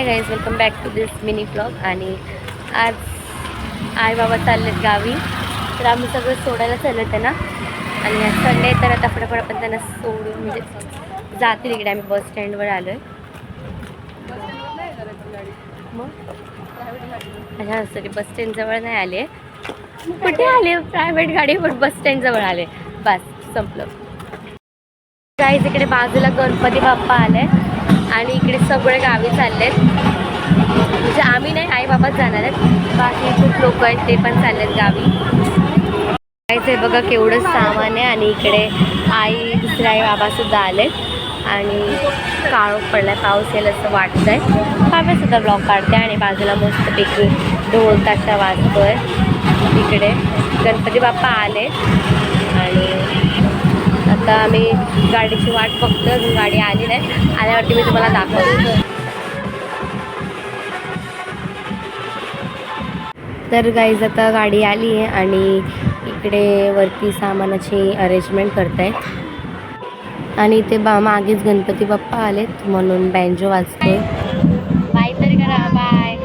Guys, welcome back to this mini blog. आणि आज आई बाबा चाललेत गावी, तर आम्ही सगळं सोडायला चालत आहे ना. आणि आज संडे तर आता फटाफट आपण त्यांना सोडून म्हणजे जातील इकडे. आम्ही बस स्टँडवर आलो आहे. मग अच्छा, सॉरी, बस स्टँडजवळ नाही आले. कुठे आले? प्रायव्हेट गाडीवर बस स्टँडजवळ आले. बस संपलं. गाईज, इकडे बाजूला गणपती बाप्पा आले आणि इकडे सगळे गावी चाललेत. म्हणजे आम्ही नाही, आई बाबाच जाणार आहेत. बाकी खूप लोक आहेत, ते पण चाललेत गावी. जायचं बघा केवढं सामान आहे. आणि इकडे आई, दुसरे आई बाबासुद्धा आलेत. आणि काळोख पडलाय, पाऊस येईल असं वाटतंय. बाबासुद्धा ब्लॉग काढते आणि बाजूला मस्तपैकी ढोल ताशा वाजतोय. इकडे गणपती बाप्पा आले आणि आता आम्ही गाडीची वाट बघतो. अजून गाडी आली नाही. आल्यावरती मी तुम्हाला दाखवतो. तर गाईज, आता गाडी आली आहे आणि इकडे वरती सामानाची अरेंजमेंट करत आहेत. आणि इथे मागेच गणपती बाप्पा आलेत म्हणून बँजो वाजतोय. बाय तरी करा. बाय.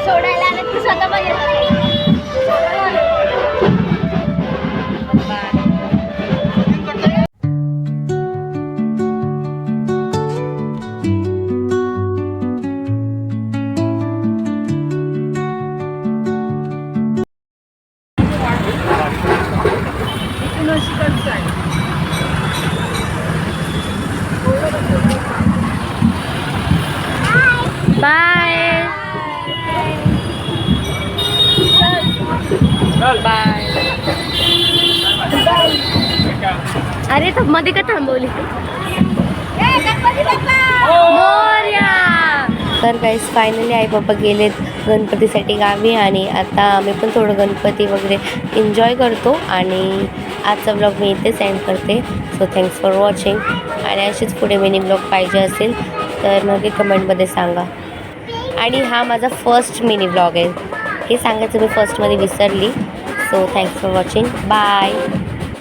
सोडायला आले की स्वतः पण येतात. Bye bye. अरे तर मध्ये का थांबवली? तर गाईस, फायनली आई बाबा गेलेत गणपतीसाठी गावी. आणि आता आम्ही पण थोडं गणपती वगैरे एन्जॉय करतो. आणि आजचा ब्लॉग मी इथेच एंड करते. So thanks for watching. आणि असेच पुढे मिनी ब्लॉग पाहिजे असेल तर नक्की कमेंटमध्ये सांगा. आणि हा माझा फर्स्ट मिनी ब्लॉग आहे, हे सांगायचं मी फर्स्टमध्ये विसरली. So thanks for watching. Bye.